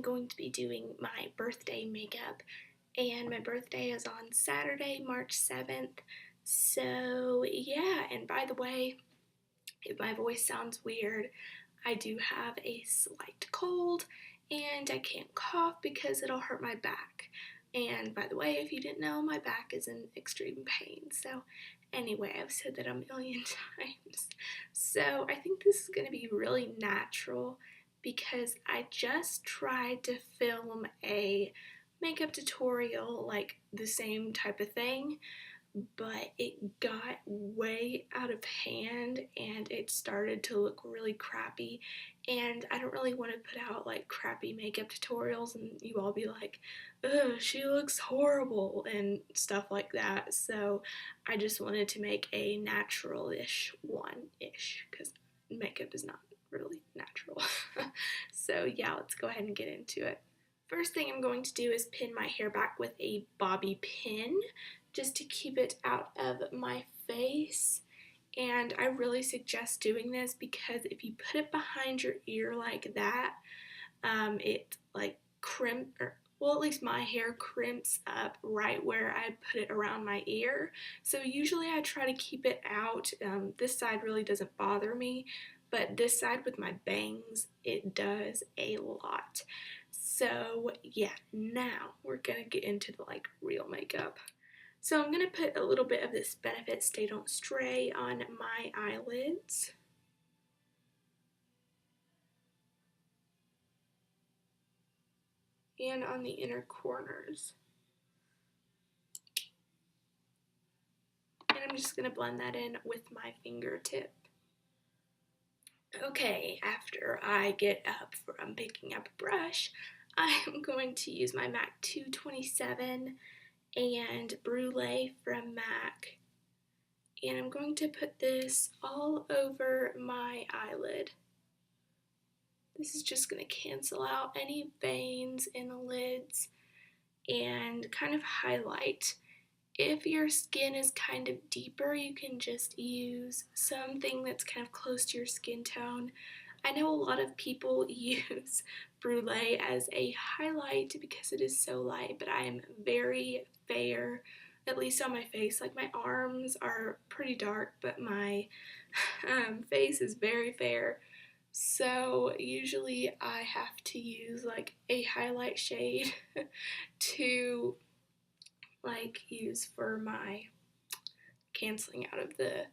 I'm going to be doing my birthday makeup, and my birthday is on Saturday, March 7th. So, yeah, and by the way, if my voice sounds weird, I do have a slight cold, and I can't cough because it'll hurt my back. And by the way, if you didn't know, my back is in extreme pain. So, anyway, I've said that a million times. So, I think this is going to be really natural because I just tried to film a makeup tutorial, like the same type of thing, but it got way out of hand and it started to look really crappy, and I don't really want to put out like crappy makeup tutorials and you all be like, ugh, she looks horrible and stuff like that. So I just wanted to make a natural-ish one-ish because makeup is not really natural. So yeah, let's go ahead and get into it. First thing I'm going to do is pin my hair back with a bobby pin just to keep it out of my face. And I really suggest doing this because if you put it behind your ear like that, it like well, at least my hair crimps up right where I put it around my ear. So usually I try to keep it out. This side really doesn't bother me, but this side with my bangs, it does a lot. So yeah, now we're gonna get into the like real makeup. So I'm going to put a little bit of this Benefit Stay Don't Stray on my eyelids. And on the inner corners. And I'm just going to blend that in with my fingertip. Okay, after I get up from picking up a brush, I'm going to use my MAC 227 and Brulee from MAC. And I'm going to put this all over my eyelid. This is just going to cancel out any veins in the lids and kind of highlight. If your skin is kind of deeper, you can just use something that's kind of close to your skin tone. I know a lot of people use Brulee as a highlight because it is so light, but I am very fair, at least on my face. Like my arms are pretty dark, but my face is very fair. So usually I have to use like a highlight shade to like use for my canceling out of the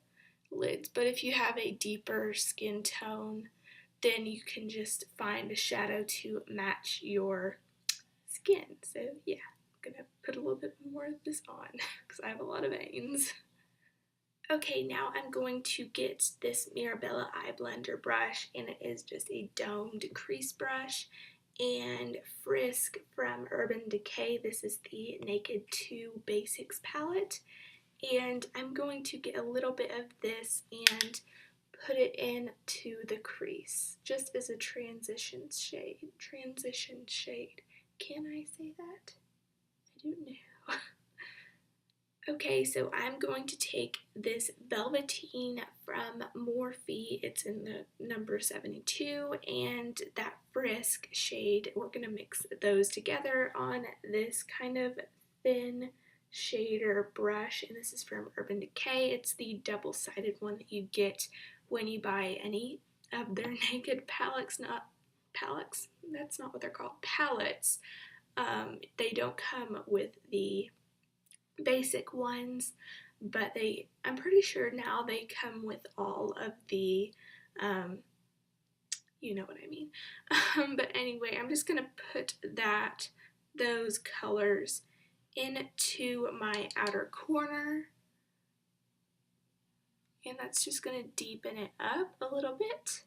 lids. But if you have a deeper skin tone, then you can just find a shadow to match your skin. So yeah, I'm gonna put a little bit more of this on because I have a lot of veins. Okay, now I'm going to get this Mirabella Eye Blender brush, and it is just a domed crease brush, and Frisk from Urban Decay. This is the Naked 2 Basics palette, and I'm going to get a little bit of this and put it into the crease, just as a transition shade. Can I say that? I don't know. Okay, so I'm going to take this Velveteen from Morphe. It's in the number 72, and that Frisk shade. We're going to mix those together on this kind of thin shader brush, and this is from Urban Decay. It's the double-sided one that you get when you buy any of their Naked palettes. That's not what they're called. Palettes. They don't come with the basic ones, but I'm pretty sure now they come with all of the, you know what I mean. But anyway, I'm just going to put those colors into my outer corner, and that's just going to deepen it up a little bit.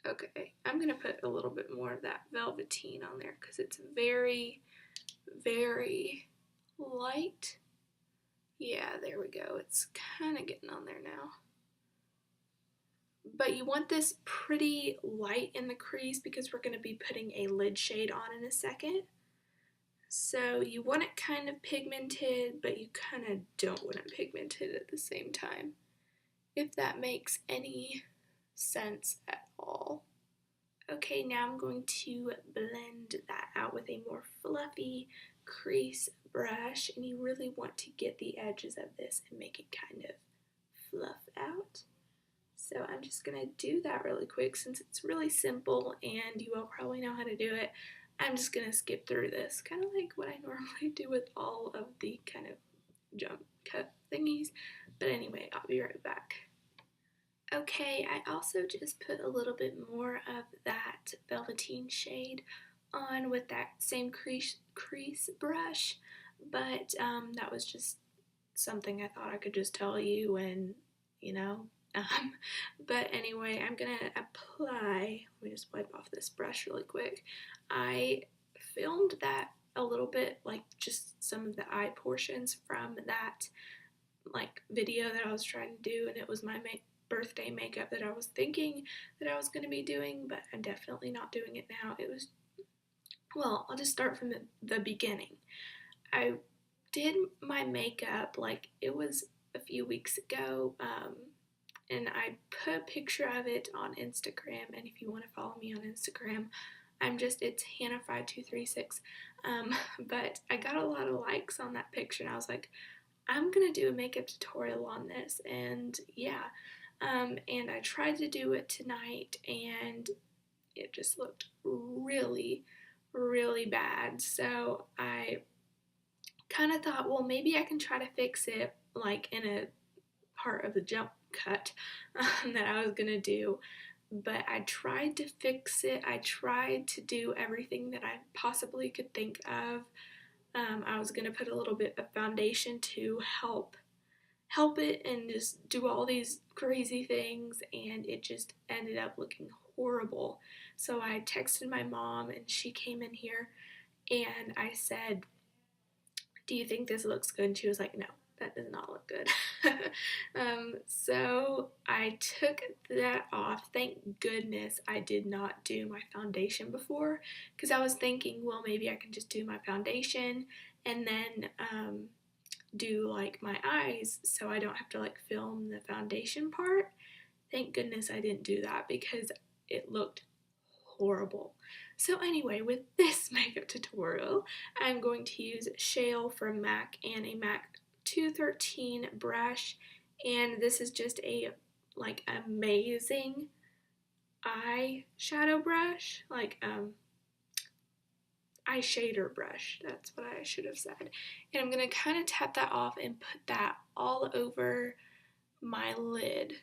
Okay, I'm going to put a little bit more of that Velveteen on there because it's very, very light. Yeah, there we go. It's kind of getting on there now. But you want this pretty light in the crease because we're going to be putting a lid shade on in a second. So you want it kind of pigmented, but you kind of don't want it pigmented at the same time, if that makes any sense at all. Okay, now I'm going to blend that out with a more fluffy crease brush, and you really want to get the edges of this and make it kind of fluff out. So I'm just going to do that really quick since it's really simple and you all probably know how to do it. I'm just going to skip through this, kind of like what I normally do with all of the kind of jump cut thingies. But anyway, I'll be right back. Okay, I also just put a little bit more of that velveteen shade on with that same crease brush, but that was just something I thought I could just tell you, and you know. Um, but anyway, I'm gonna apply. Let me just wipe off this brush really quick. I filmed that a little bit, like just some of the eye portions from that like video that I was trying to do, and it was my birthday makeup that I was thinking that I was going to be doing, but I'm definitely not doing it now. It was, well, I'll just start from the beginning. I did my makeup, like, it was a few weeks ago, and I put a picture of it on Instagram, and if you want to follow me on Instagram, it's Hannah5236, but I got a lot of likes on that picture, and I was like, I'm gonna do a makeup tutorial on this, and yeah, and I tried to do it tonight, and it just looked really, really bad, so I kind of thought, well, maybe I can try to fix it, like, in a part of the jump cut that I was gonna do, but I tried to fix it. I tried to do everything that I possibly could think of. I was gonna put a little bit of foundation to help it and just do all these crazy things, and it just ended up looking horrible. So I texted my mom, and she came in here, and I said, do you think this looks good? And she was like, no, that does not look good. So I took that off. Thank goodness I did not do my foundation before, because I was thinking, well, maybe I can just do my foundation and then do like my eyes so I don't have to like film the foundation part. Thank goodness I didn't do that because it looked horrible. So anyway, with this makeup tutorial, I'm going to use Shale from MAC and a MAC 213 brush, and this is just a like amazing eyeshadow brush, like eye shader brush, that's what I should have said. And I'm going to kind of tap that off and put that all over my lid.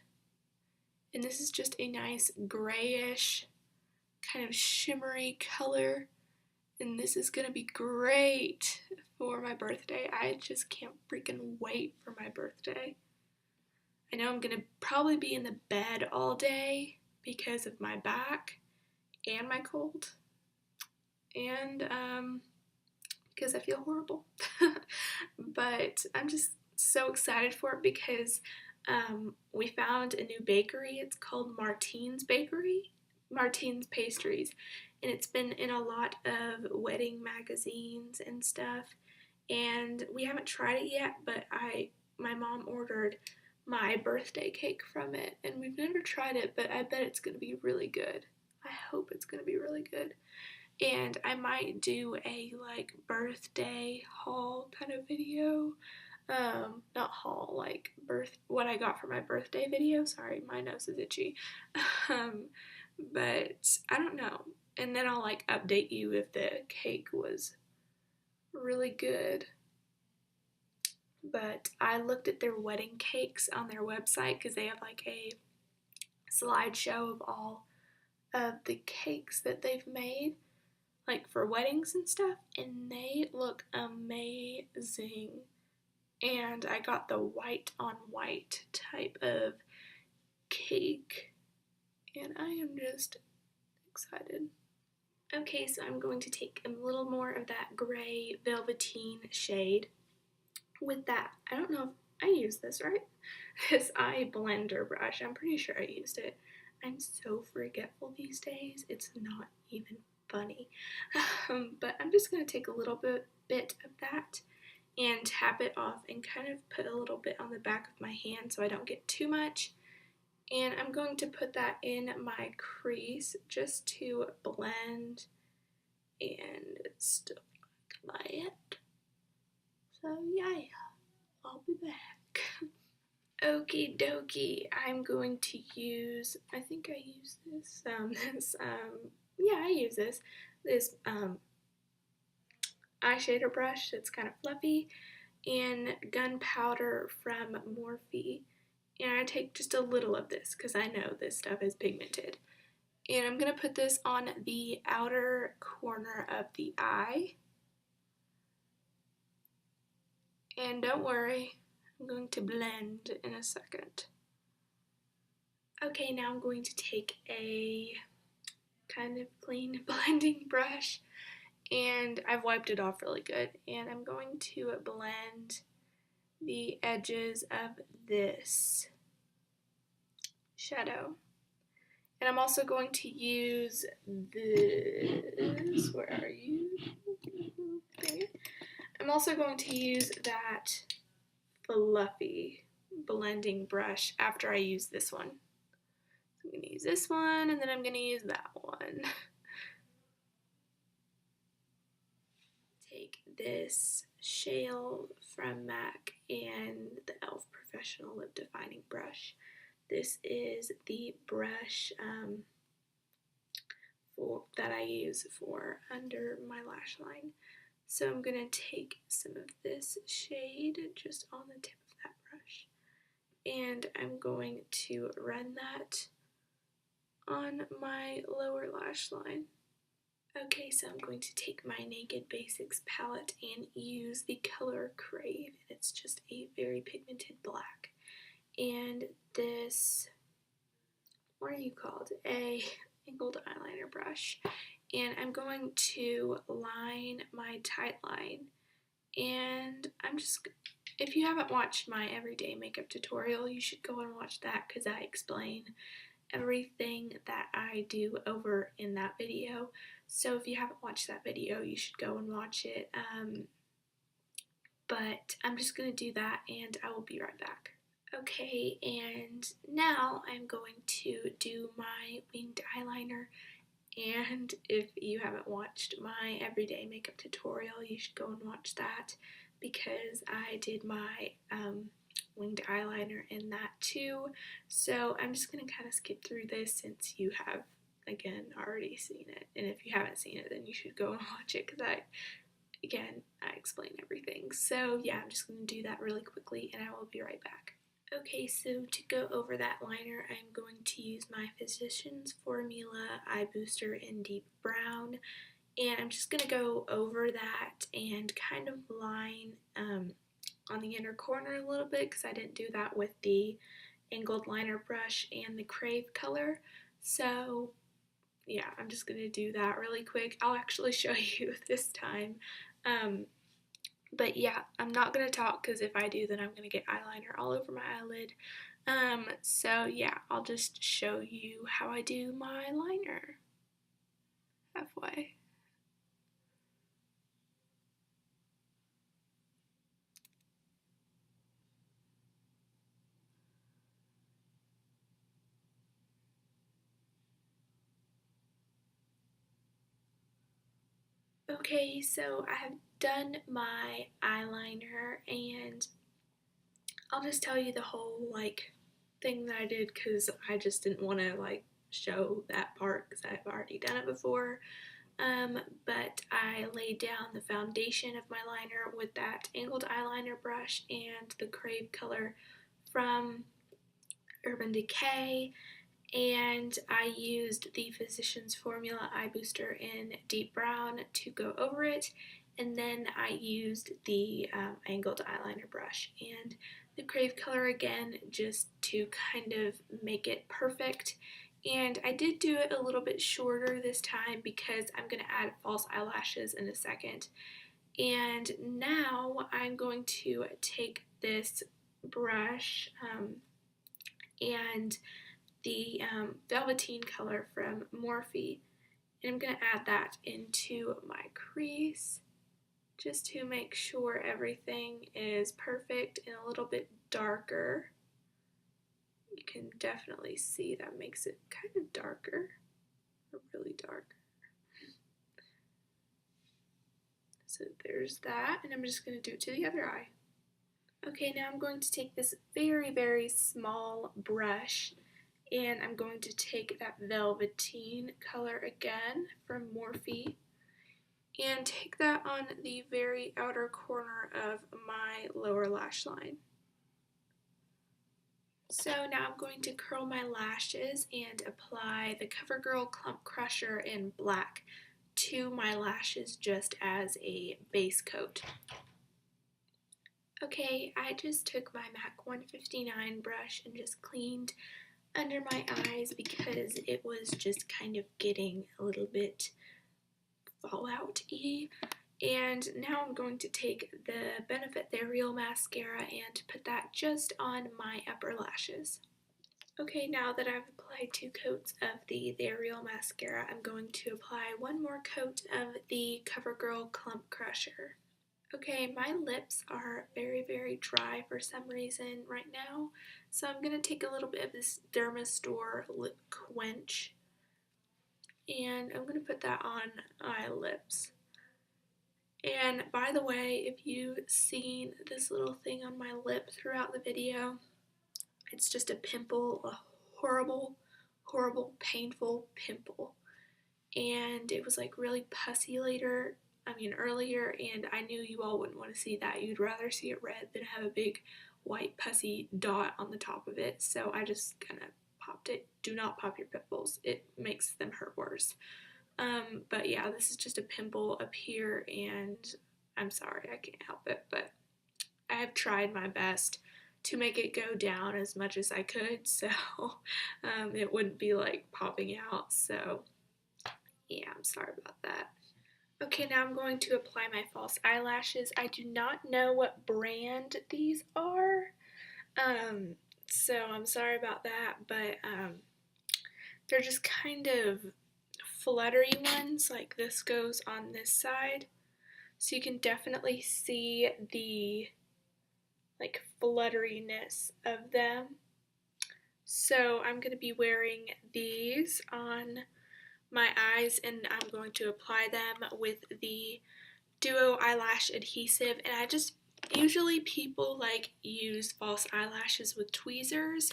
And this is just a nice grayish, kind of shimmery color. And this is going to be great for my birthday. I just can't freaking wait for my birthday. I know I'm going to probably be in the bed all day because of my back and my cold. And because I feel horrible. But I'm just so excited for it because we found a new bakery. It's called Martine's Pastries, and it's been in a lot of wedding magazines and stuff, and we haven't tried it yet, but my mom ordered my birthday cake from it, and we've never tried it, but I bet it's going to be really good. I hope it's going to be really good. And I might do a like birthday haul kind of video. Not haul, like what I got for my birthday video. Sorry, my nose is itchy. But I don't know. And then I'll like update you if the cake was really good. But I looked at their wedding cakes on their website because they have like a slideshow of all of the cakes that they've made, like for weddings and stuff, and they look amazing. And I got the white on white type of cake, and I am just excited. Okay, so I'm going to take a little more of that gray velveteen shade with that. I don't know if I used this right. This eye blender brush. I'm pretty sure I used it. I'm so forgetful these days. It's not even funny. But I'm just going to take a little bit of that and tap it off and kind of put a little bit on the back of my hand so I don't get too much. And I'm going to put that in my crease just to blend and still apply it. So yeah, I'll be back. Okie dokie, I'm going to use, I think I use this, yeah, I use this eyeshadow brush that's kind of fluffy, and gunpowder from Morphe. And I take just a little of this because I know this stuff is pigmented. And I'm going to put this on the outer corner of the eye. And don't worry, I'm going to blend in a second. Okay, now I'm going to take a kind of clean blending brush, and I've wiped it off really good, and I'm going to blend the edges of this shadow. And I'm also going to use this, where are you? Okay. I'm also going to use that fluffy blending brush after I use this one. I'm going to use this one, and then I'm going to use that one. Take this shale from MAC and the e.l.f. Professional Lip Defining Brush. This is the brush that I use for under my lash line. So I'm going to take some of this shade just on the tip of that brush, and I'm going to run that on my lower lash line. Okay, so I'm going to take my Naked Basics palette and use the color Crave. It's just a very pigmented black. And this, what are you called? A angled eyeliner brush. And I'm going to line my tight line. And I'm just, if you haven't watched my everyday makeup tutorial, you should go and watch that because I explain everything that I do over in that video. So if you haven't watched that video, you should go and watch it. But I'm just going to do that and I will be right back. Okay, and now I'm going to do my winged eyeliner. And if you haven't watched my everyday makeup tutorial, you should go and watch that because I did my winged eyeliner in that too. So I'm just going to kind of skip through this since you have, again, already seen it. And if you haven't seen it, then you should go and watch it because I explain everything. So yeah, I'm just going to do that really quickly and I will be right back. Okay, so to go over that liner, I'm going to use my Physicians Formula Eye Booster in Deep Brown. And I'm just going to go over that and kind of line on the inner corner a little bit because I didn't do that with the angled liner brush and the Crave color. So yeah, I'm just going to do that really quick. I'll actually show you this time. But yeah, I'm not going to talk because if I do, then I'm going to get eyeliner all over my eyelid. So yeah, I'll just show you how I do my liner. Halfway. Okay, so I have done my eyeliner and I'll just tell you the whole thing that I did because I just didn't want to show that part because I've already done it before. But I laid down the foundation of my liner with that angled eyeliner brush and the Crave color from Urban Decay, and I used the Physicians Formula Eye Booster in Deep Brown to go over it, and then I used the angled eyeliner brush and the Crave color again just to kind of make it perfect. And I did do it a little bit shorter this time because I'm going to add false eyelashes in a second. And now I'm going to take this brush and the velveteen color from Morphe, and I'm going to add that into my crease just to make sure everything is perfect and a little bit darker. You can definitely see that makes it kind of darker, or really dark. So there's that, and I'm just going to do it to the other eye. Okay, now I'm going to take this very, very small brush, and I'm going to take that velveteen color again from Morphe, and take that on the very outer corner of my lower lash line. So now I'm going to curl my lashes and apply the CoverGirl Clump Crusher in black to my lashes just as a base coat. Okay, I just took my MAC 159 brush and just cleaned under my eyes because it was just kind of getting a little bit fallout-y. And now I'm going to take the Benefit They're Real mascara and put that just on my upper lashes. Okay, now that I've applied 2 coats of the They're Real mascara, I'm going to apply 1 more coat of the CoverGirl Clump Crusher. Okay, my lips are very, very dry for some reason right now, so I'm going to take a little bit of this Dermastore Lip Quench, and I'm going to put that on my lips. And by the way, if you've seen this little thing on my lip throughout the video, it's just a pimple, a horrible, horrible, painful pimple. And it was like really pussy earlier, and I knew you all wouldn't want to see that. You'd rather see it red than have a big white pussy dot on the top of it. So I just kind of popped it. Do not pop your pimples. It makes them hurt worse. But yeah, this is just a pimple up here, and I'm sorry, I can't help it, but I have tried my best to make it go down as much as I could, so it wouldn't be like popping out. So yeah, I'm sorry about that. Okay, now I'm going to apply my false eyelashes. I do not know what brand these are, so I'm sorry about that, but they're just kind of fluttery ones, like this goes on this side, so you can definitely see the like flutteriness of them. So I'm going to be wearing these on my eyes, and I'm going to apply them with the Duo Eyelash Adhesive. And I just, usually people like use false eyelashes with tweezers.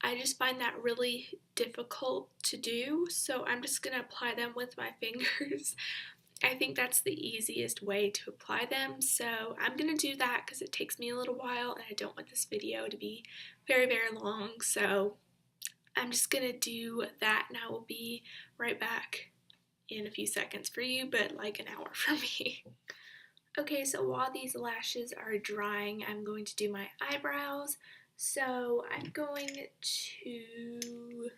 I just find that really difficult to do, so I'm just going to apply them with my fingers. I think that's the easiest way to apply them, so I'm going to do that because it takes me a little while and I don't want this video to be very, very long, so I'm just going to do that, and I will be right back in a few seconds for you, but like an hour for me. Okay, so while these lashes are drying, I'm going to do my eyebrows. So I'm going to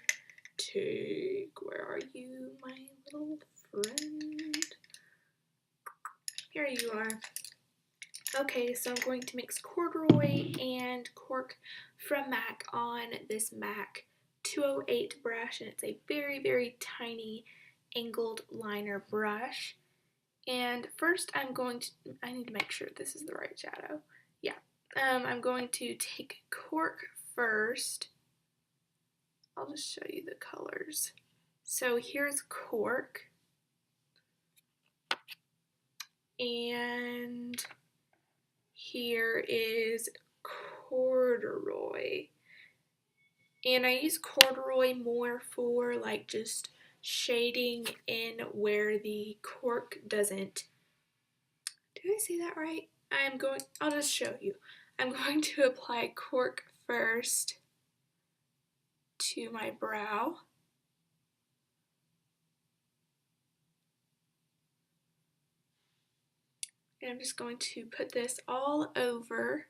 take, where are you, my little friend? Here you are. Okay, so I'm going to mix corduroy and cork from MAC on this MAC 208 brush, and it's a very, very tiny angled liner brush. And first I need to make sure this is the right shadow. Yeah, I'm going to take cork first. I'll just show you the colors. So here's cork, and here is corduroy. And I use corduroy more for like just shading in where the cork doesn't. Did I say that right? I'll just show you. I'm going to apply cork first to my brow. And I'm just going to put this all over.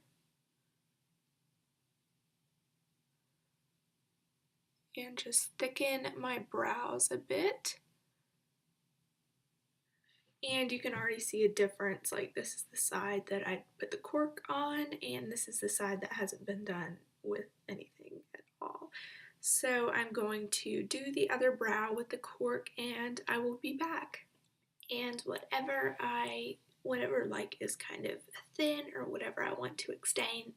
And just thicken my brows a bit. And you can already see a difference, like this is the side that I put the cork on, and this is the side that hasn't been done with anything at all. So I'm going to do the other brow with the cork, and I will be back. And whatever like is kind of thin, or whatever I want to extend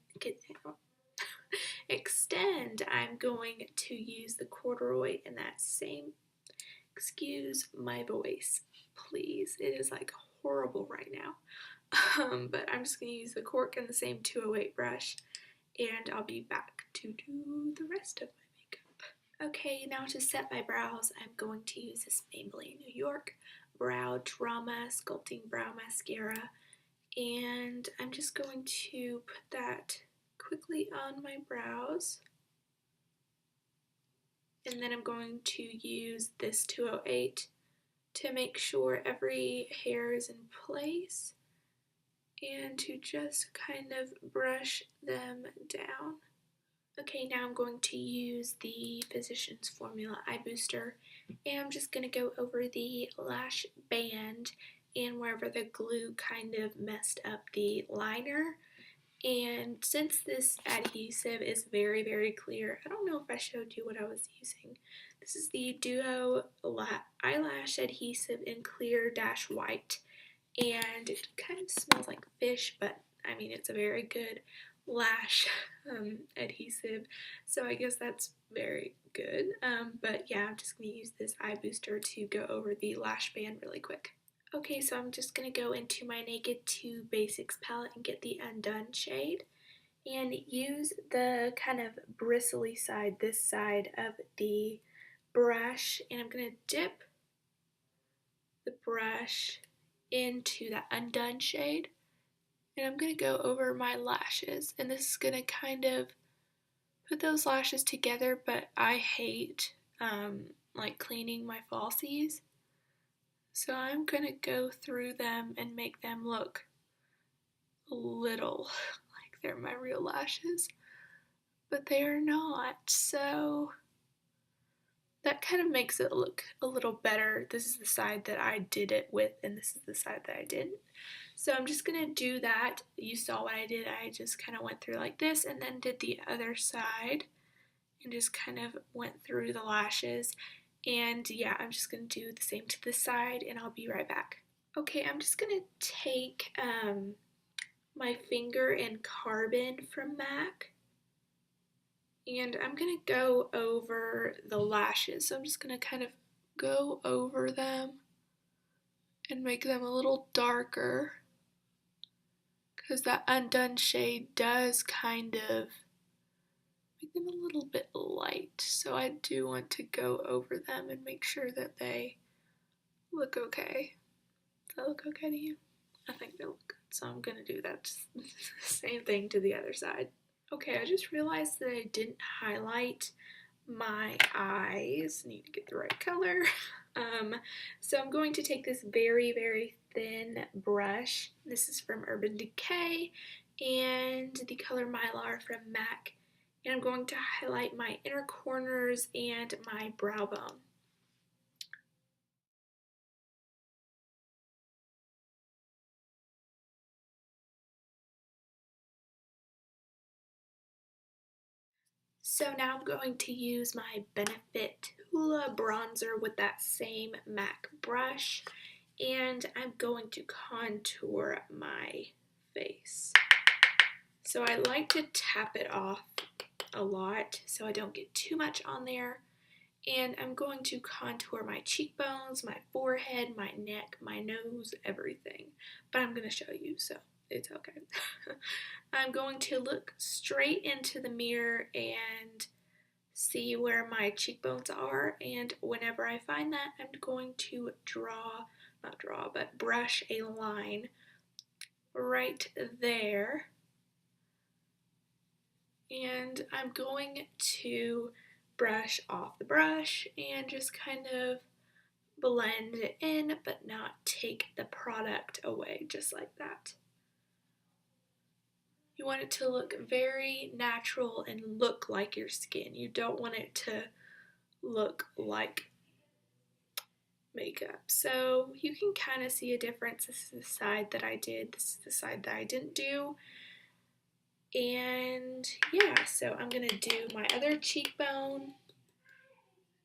end, I'm going to use the corduroy in that same, excuse my voice, please. It is like horrible right now. But I'm just going to use the cork and the same 208 brush, and I'll be back to do the rest of my makeup. Okay, now to set my brows, I'm going to use this Maybelline New York Brow Drama Sculpting Brow Mascara, and I'm just going to put that quickly on my brows. And then I'm going to use this 208 to make sure every hair is in place and to just kind of brush them down. Okay, now I'm going to use the Physicians Formula Eye Booster, and I'm just going to go over the lash band and wherever the glue kind of messed up the liner. And since this adhesive is very, very clear, I don't know if I showed you what I was using. This is the Duo Eyelash Adhesive in Clear Dash White. And it kind of smells like fish, but I mean, it's a very good lash adhesive. So I guess that's very good. But yeah, I'm just going to use this eye booster to go over the lash band really quick. Okay, so I'm just going to go into my Naked 2 Basics palette and get the Undone shade and use the kind of bristly side, this side of the brush, and I'm going to dip the brush into that Undone shade, and I'm going to go over my lashes, and this is going to kind of put those lashes together, but I hate like cleaning my falsies. So I'm going to go through them and make them look a little like they're my real lashes, but they are not. So that kind of makes it look a little better. This is the side that I did it with, and this is the side that I didn't. So I'm just going to do that. You saw what I did. I just kind of went through like this and then did the other side and just kind of went through the lashes. And yeah, I'm just going to do the same to this side, and I'll be right back. Okay, I'm just going to take my finger and Carbon from MAC, and I'm going to go over the lashes. So I'm just going to kind of go over them and make them a little darker, because that Undone shade does kind of make them a little bit light. So I do want to go over them and make sure that they look okay. Does that look okay to you? I think they look good, so I'm going to do that same thing to the other side. Okay, I just realized that I didn't highlight my eyes. Need to get the right color. So I'm going to take this very, very thin brush. This is from Urban Decay and the color Mylar from MAC. And I'm going to highlight my inner corners and my brow bone. So now I'm going to use my Benefit Hoola bronzer with that same MAC brush, and I'm going to contour my face. So I like to tap it off a lot so I don't get too much on there, and I'm going to contour my cheekbones, my forehead, my neck, my nose, everything, but I'm going to show you, so it's okay. I'm going to look straight into the mirror and see where my cheekbones are, and whenever I find that, I'm going to brush a line right there, and I'm going to brush off the brush and just kind of blend it in, but not take the product away, just like that. You want it to look very natural and look like your skin. You don't want it to look like makeup. So you can kind of see a difference. This is the side that I did. This is the side that I didn't do. And yeah, so I'm going to do my other cheekbone.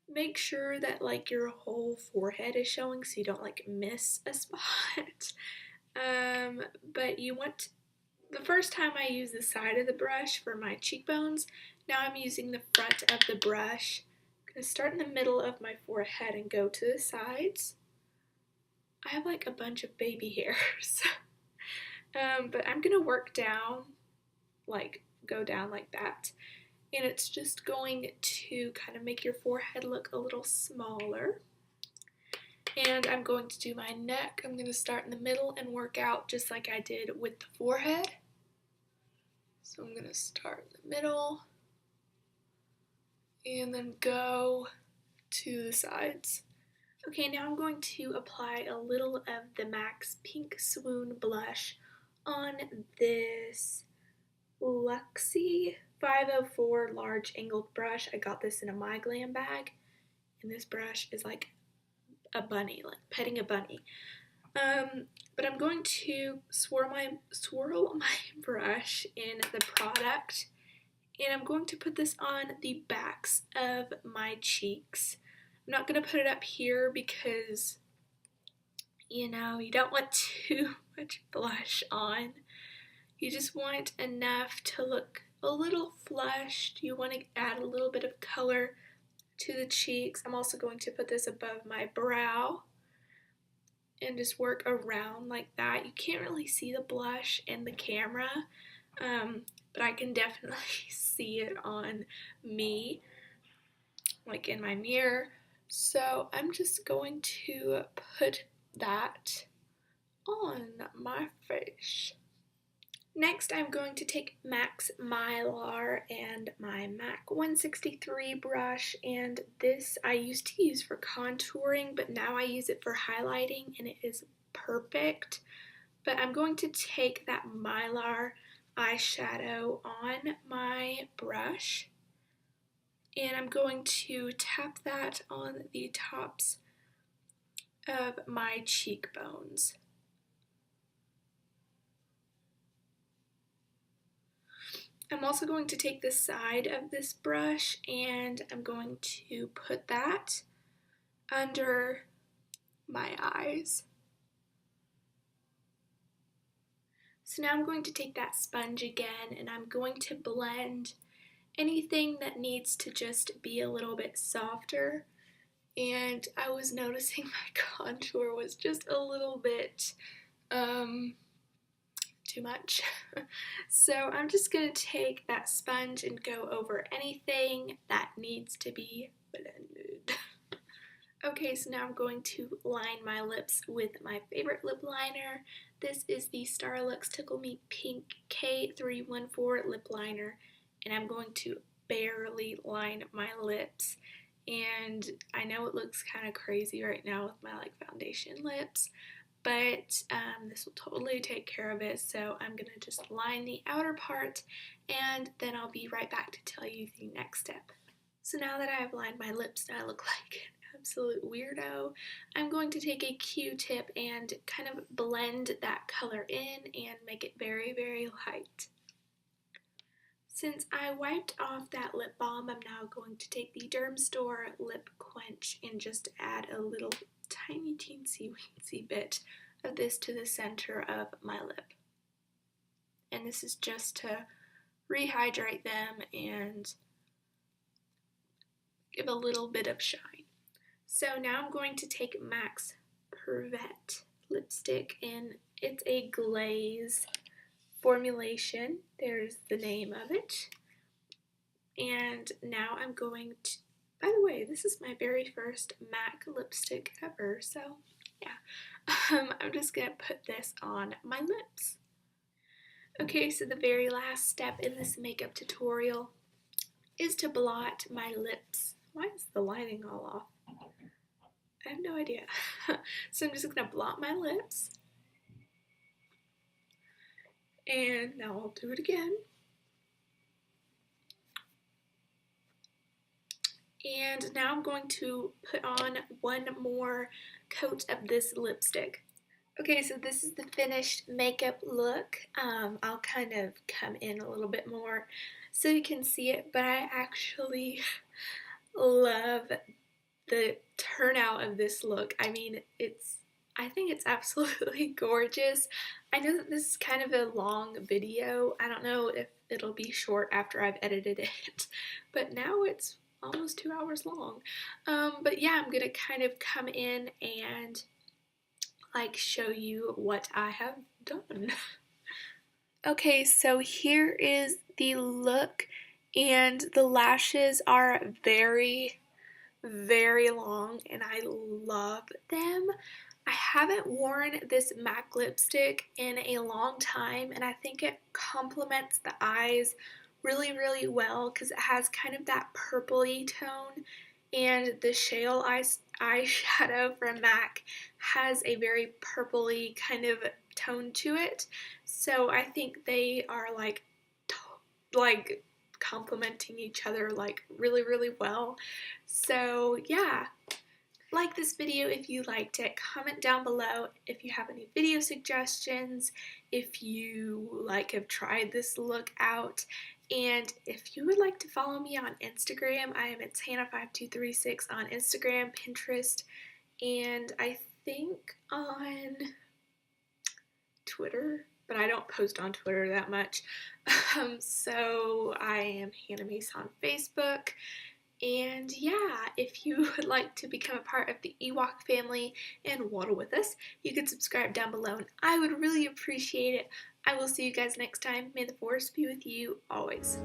Make sure that like your whole forehead is showing so you don't like miss a spot. But you want The first time I used the side of the brush for my cheekbones. Now I'm using the front of the brush. I'm going to start in the middle of my forehead and go to the sides. I have like a bunch of baby hairs. But I'm going to work down, like go down like that. And it's just going to kind of make your forehead look a little smaller. And I'm going to do my neck. I'm going to start in the middle and work out just like I did with the forehead. So I'm going to start in the middle and then go to the sides. Okay, now I'm going to apply a little of the MAC's Pink Swoon blush on this Luxie 504 large angled brush. I got this in a My Glam bag, and this brush is like a bunny, like petting a bunny. But I'm going to swirl my brush in the product, and I'm going to put this on the backs of my cheeks. I'm not going to put it up here because, you know, you don't want too much blush on. You just want enough to look a little flushed. You want to add a little bit of color to the cheeks. I'm also going to put this above my brow and just work around like that. You can't really see the blush in the camera, but I can definitely see it on me, like in my mirror. So I'm just going to put that on my face. Next, I'm going to take MAC's Mylar and my MAC 163 brush, and this I used to use for contouring, but now I use it for highlighting, and it is perfect. But I'm going to take that Mylar eyeshadow on my brush, and I'm going to tap that on the tops of my cheekbones. I'm also going to take the side of this brush and I'm going to put that under my eyes. So now I'm going to take that sponge again and I'm going to blend anything that needs to just be a little bit softer. And I was noticing my contour was just a little bit too much. So I'm just going to take that sponge and go over anything that needs to be blended. Okay, so now I'm going to line my lips with my favorite lip liner. This is the Starlux Tickle Me Pink K314 lip liner, and I'm going to barely line my lips. And I know it looks kind of crazy right now with my like foundation lips, but this will totally take care of it. So I'm gonna just line the outer part and then I'll be right back to tell you the next step. So now that I have lined my lips and I look like an absolute weirdo, I'm going to take a Q-tip and kind of blend that color in and make it very, very light. Since I wiped off that lip balm, I'm now going to take the Dermstore Lip Quench and just add a little tiny teensy weensy bit of this to the center of my lip. And this is just to rehydrate them and give a little bit of shine. So now I'm going to take MAC's Pervette lipstick, and it's a glaze formulation. There's the name of it. And now I'm going to, by the way, this is my very first MAC lipstick ever, so yeah. I'm just going to put this on my lips. Okay, so the very last step in this makeup tutorial is to blot my lips. Why is the lighting all off? I have no idea. So I'm just going to blot my lips. And now I'll do it again. And now I'm going to put on one more coat of this lipstick. Okay, so this is the finished makeup look. I'll kind of come in a little bit more so you can see it, but I actually love the turnout of this look. I mean, I think it's absolutely gorgeous. I know that this is kind of a long video. I don't know if it'll be short after I've edited it, but now it's almost 2 hours long. But yeah, I'm gonna kind of come in and like show you what I have done. Okay, so here is the look, and the lashes are very long and I love them. I haven't worn this MAC lipstick in a long time, and I think it complements the eyes really well because it has kind of that purpley tone, and the shale eyeshadow from MAC has a very purpley kind of tone to it. So I think they are like complementing each other like really well. So yeah, like this video if you liked it. Comment down below if you have any video suggestions, if you have tried this look out, and if you would like to follow me on Instagram, I am at Hannah5236 on Instagram, Pinterest, and I think on Twitter, but I don't post on Twitter that much. So I am Hannah Mace on Facebook. And yeah, if you would like to become a part of the Ewok family and waddle with us, you can subscribe down below and I would really appreciate it. I will see you guys next time. May the force be with you always.